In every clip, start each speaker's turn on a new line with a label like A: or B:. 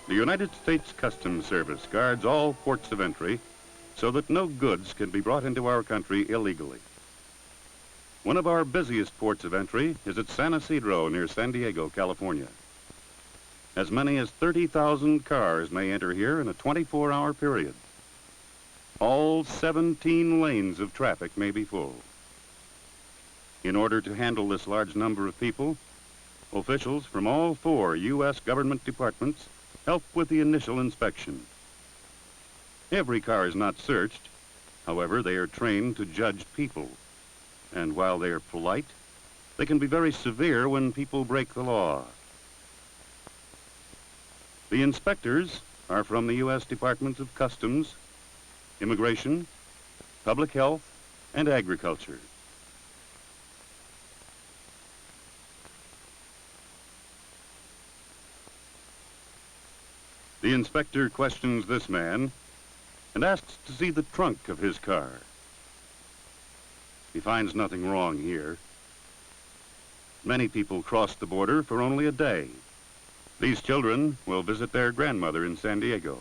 A: The United States Customs Service guards all ports of entry so that no goods can be brought into our country illegally. One of our busiest ports of entry is at San Isidro near San Diego, California. As many as 30,000 cars may enter here in a 24-hour period. All 17 lanes of traffic may be full. In order to handle this large number of people, officials from all 4 U.S. government departments help with the initial inspection. Every car is not searched. However, they are trained to judge people. And while they are polite, they can be very severe when people break the law. The inspectors are from the U.S. Departments of Customs, Immigration, Public Health, and Agriculture. The inspector questions this man and asks to see the trunk of his car. He finds nothing wrong here. Many people cross the border for only a day. These children will visit their grandmother in San Diego.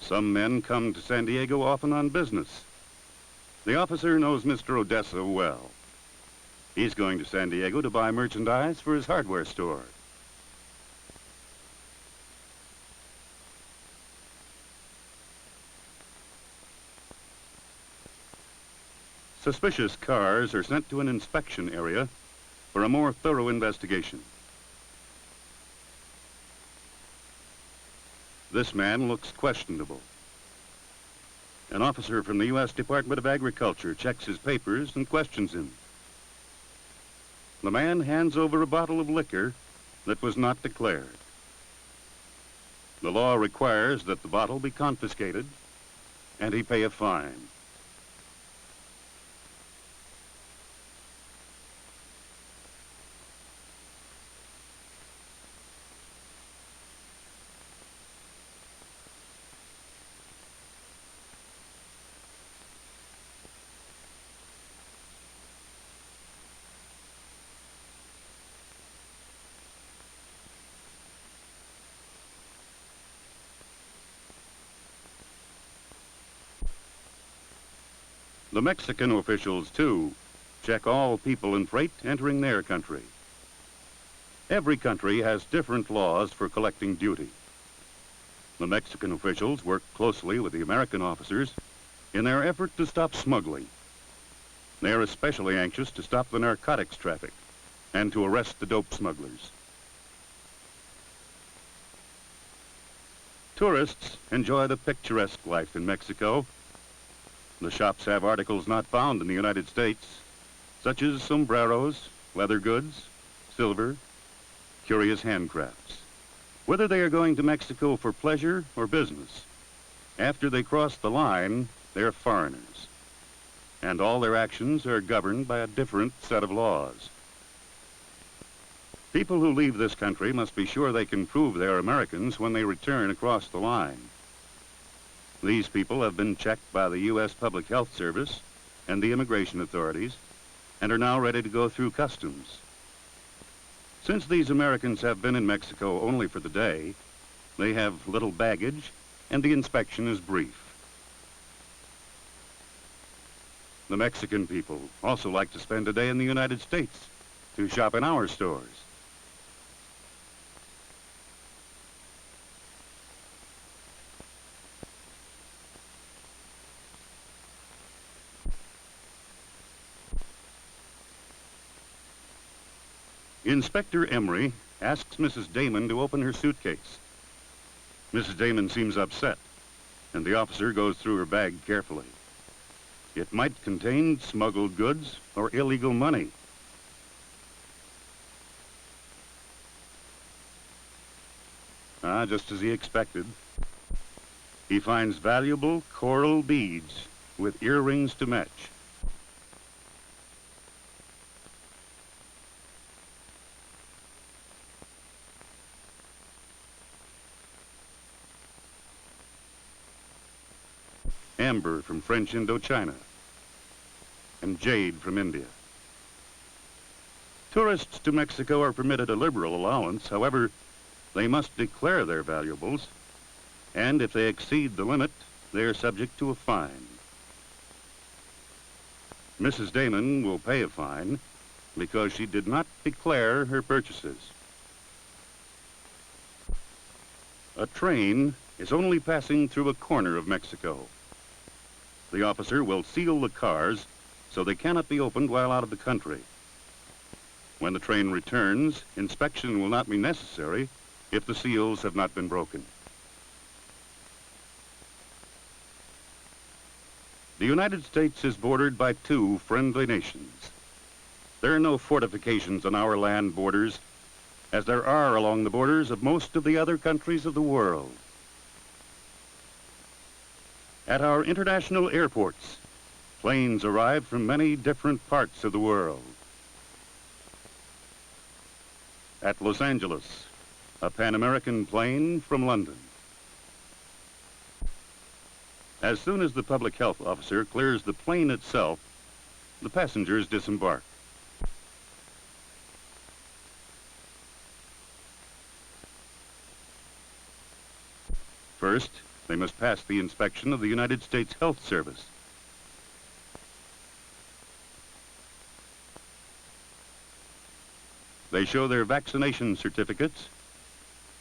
A: Some men come to San Diego often on business. The officer knows Mr. Odessa well. He's going to San Diego to buy merchandise for his hardware store. Suspicious cars are sent to an inspection area for a more thorough investigation. This man looks questionable. An officer from the U.S. Department of Agriculture checks his papers and questions him. The man hands over a bottle of liquor that was not declared. The law requires that the bottle be confiscated and he pay a fine. The Mexican officials, too, check all people and freight entering their country. Every country has different laws for collecting duty. The Mexican officials work closely with the American officers in their effort to stop smuggling. They are especially anxious to stop the narcotics traffic and to arrest the dope smugglers. Tourists enjoy the picturesque life in Mexico. The shops have articles not found in the United States, such as sombreros, leather goods, silver, curious handcrafts. Whether they are going to Mexico for pleasure or business, after they cross the line, they're foreigners. And all their actions are governed by a different set of laws. People who leave this country must be sure they can prove they're Americans when they return across the line. These people have been checked by the U.S. Public Health Service and the immigration authorities and are now ready to go through customs. Since these Americans have been in Mexico only for the day, they have little baggage and the inspection is brief. The Mexican people also like to spend a day in the United States to shop in our stores. Inspector Emery asks Mrs. Damon to open her suitcase. Mrs. Damon seems upset, and the officer goes through her bag carefully. It might contain smuggled goods or illegal money. Just as he expected. He finds valuable coral beads with earrings to match. Amber from French Indochina, and jade from India. Tourists to Mexico are permitted a liberal allowance. However, they must declare their valuables, and if they exceed the limit, they are subject to a fine. Mrs. Damon will pay a fine because she did not declare her purchases. A train is only passing through a corner of Mexico. The officer will seal the cars so they cannot be opened while out of the country. When the train returns, inspection will not be necessary if the seals have not been broken. The United States is bordered by two friendly nations. There are no fortifications on our land borders, as there are along the borders of most of the other countries of the world. At our international airports, planes arrive from many different parts of the world. At Los Angeles, a Pan American plane from London. As soon as the public health officer clears the plane itself, the passengers disembark. First, they must pass the inspection of the United States Health Service. They show their vaccination certificates,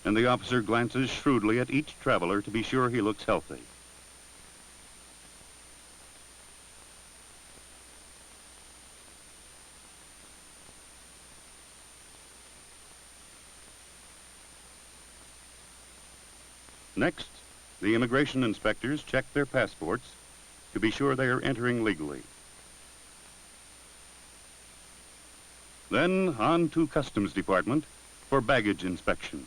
A: and the officer glances shrewdly at each traveler to be sure he looks healthy. Next, the immigration inspectors check their passports to be sure they are entering legally. Then on to Customs Department for baggage inspection.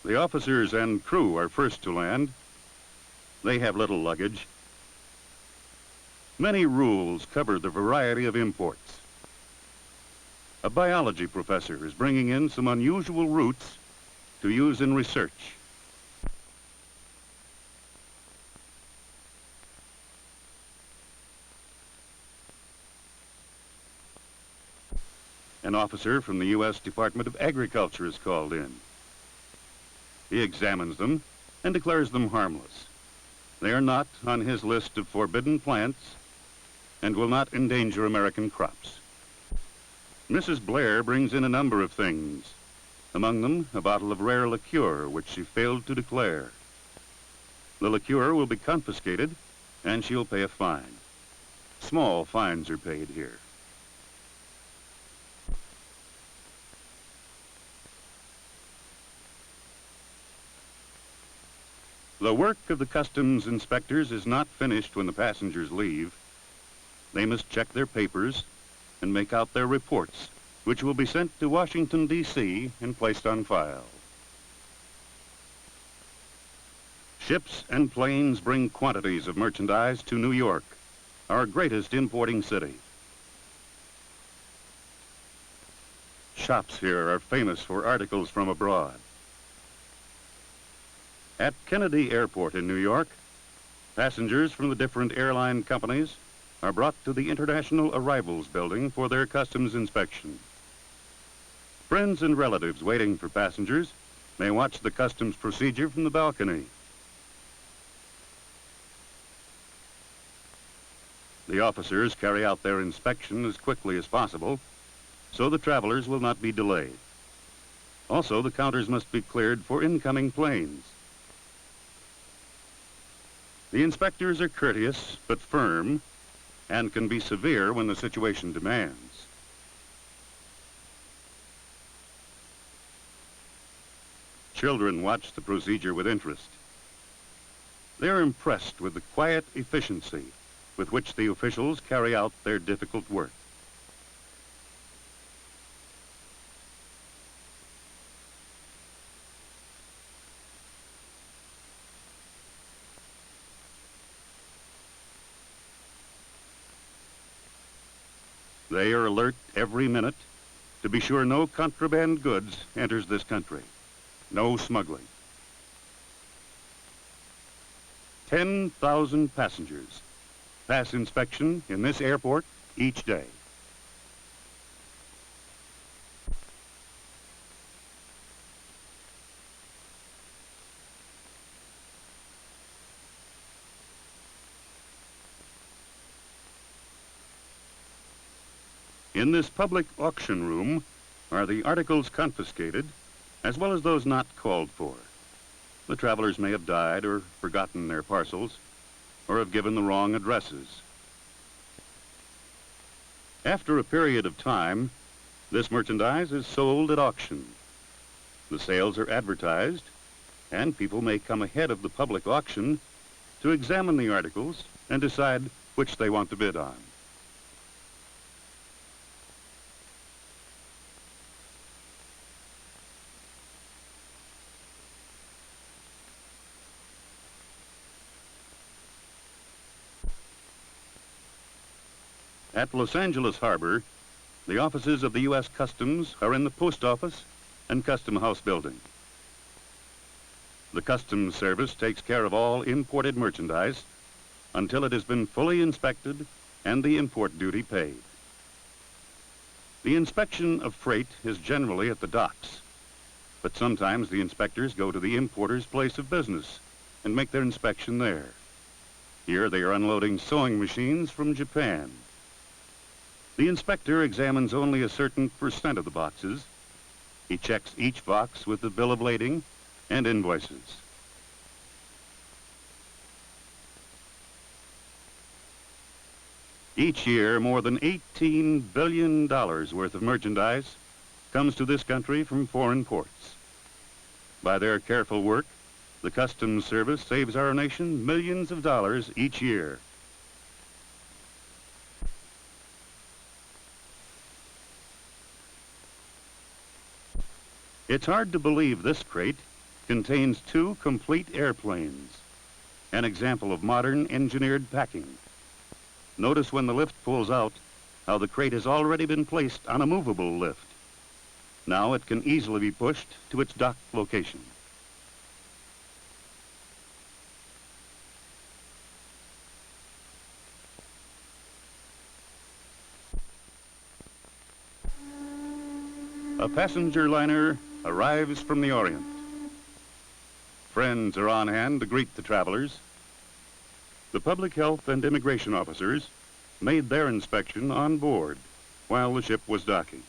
A: The officers and crew are first to land. They have little luggage. Many rules cover the variety of imports. A biology professor is bringing in some unusual roots to use in research. An officer from the U.S. Department of Agriculture is called in. He examines them and declares them harmless. They are not on his list of forbidden plants and will not endanger American crops. Mrs. Blair brings in a number of things, among them a bottle of rare liqueur which she failed to declare. The liqueur will be confiscated and she'll pay a fine. Small fines are paid here. The work of the customs inspectors is not finished when the passengers leave. They must check their papers and make out their reports, which will be sent to Washington, D.C. and placed on file. Ships and planes bring quantities of merchandise to New York, our greatest importing city. Shops here are famous for articles from abroad. At Kennedy Airport in New York, passengers from the different airline companies are brought to the International Arrivals Building for their customs inspection. Friends and relatives waiting for passengers may watch the customs procedure from the balcony. The officers carry out their inspection as quickly as possible, so the travelers will not be delayed. Also, the counters must be cleared for incoming planes. The inspectors are courteous but firm and can be severe when the situation demands. Children watch the procedure with interest. They are impressed with the quiet efficiency with which the officials carry out their difficult work. They are alert every minute to be sure no contraband goods enters this country. No smuggling. 10,000 passengers pass inspection in this airport each day. In this public auction room are the articles confiscated, as well as those not called for. The travelers may have died or forgotten their parcels, or have given the wrong addresses. After a period of time, this merchandise is sold at auction. The sales are advertised, and people may come ahead of the public auction to examine the articles and decide which they want to bid on. At Los Angeles Harbor, the offices of the U.S. Customs are in the Post Office and Custom House building. The Customs Service takes care of all imported merchandise until it has been fully inspected and the import duty paid. The inspection of freight is generally at the docks, but sometimes the inspectors go to the importer's place of business and make their inspection there. Here they are unloading sewing machines from Japan. The inspector examines only a certain percent of the boxes. He checks each box with the bill of lading and invoices. Each year, more than $18 billion worth of merchandise comes to this country from foreign ports. By their careful work, the Customs Service saves our nation millions of dollars each year. It's hard to believe this crate contains 2 complete airplanes, an example of modern engineered packing. Notice when the lift pulls out how the crate has already been placed on a movable lift. Now it can easily be pushed to its dock location. A passenger liner arrives from the Orient. Friends are on hand to greet the travelers. The public health and immigration officers made their inspection on board while the ship was docking.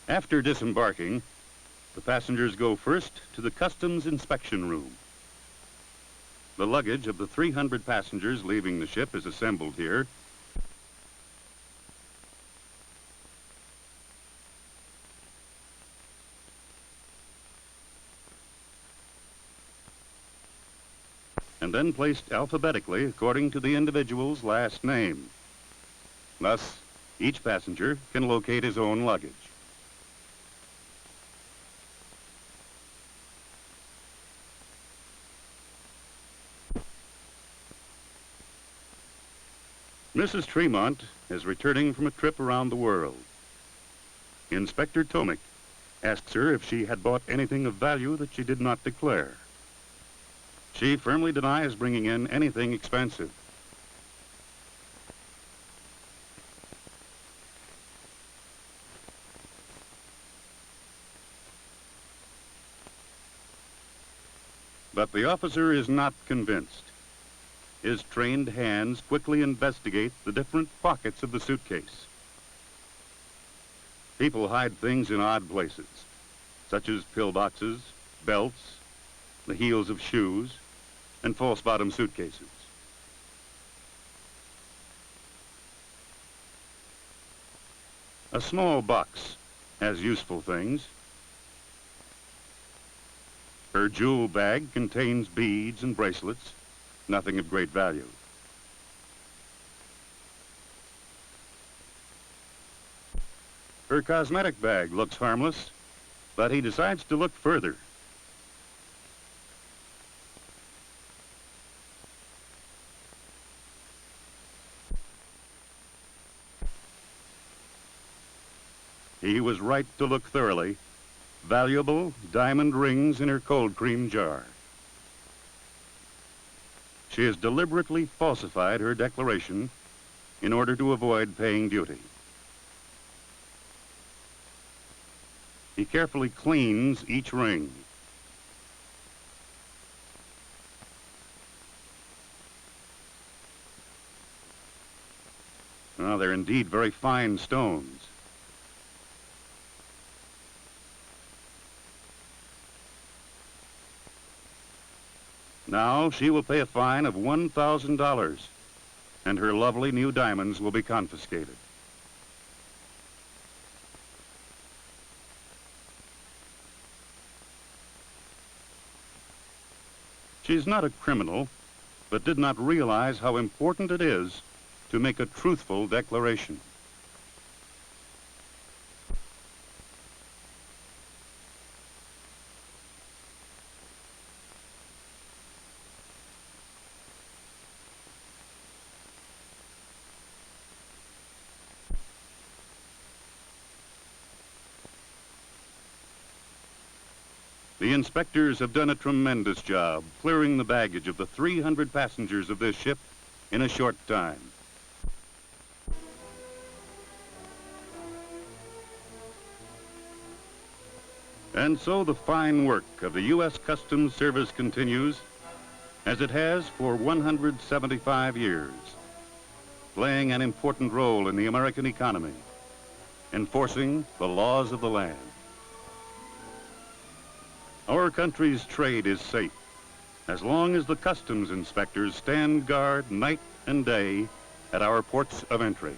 A: After disembarking, the passengers go first to the customs inspection room. The luggage of the 300 passengers leaving the ship is assembled here. And then placed alphabetically according to the individual's last name. Thus, each passenger can locate his own luggage. Mrs. Tremont is returning from a trip around the world. Inspector Tomic asks her if she had bought anything of value that she did not declare. She firmly denies bringing in anything expensive. But the officer is not convinced. His trained hands quickly investigate the different pockets of the suitcase. People hide things in odd places, such as pillboxes, belts, the heels of shoes, and false-bottom suitcases. A small box has useful things. Her jewel bag contains beads and bracelets, nothing of great value. Her cosmetic bag looks harmless, but he decides to look further. He was right to look thoroughly. Valuable diamond rings in her cold cream jar. She has deliberately falsified her declaration in order to avoid paying duty. He carefully cleans each ring. Well, they're indeed very fine stones. Now she will pay a fine of $1,000, and her lovely new diamonds will be confiscated. She's not a criminal, but did not realize how important it is to make a truthful declaration. The inspectors have done a tremendous job clearing the baggage of the 300 passengers of this ship in a short time. And so the fine work of the U.S. Customs Service continues, as it has for 175 years, playing an important role in the American economy, enforcing the laws of the land. Our country's trade is safe as long as the customs inspectors stand guard night and day at our ports of entry.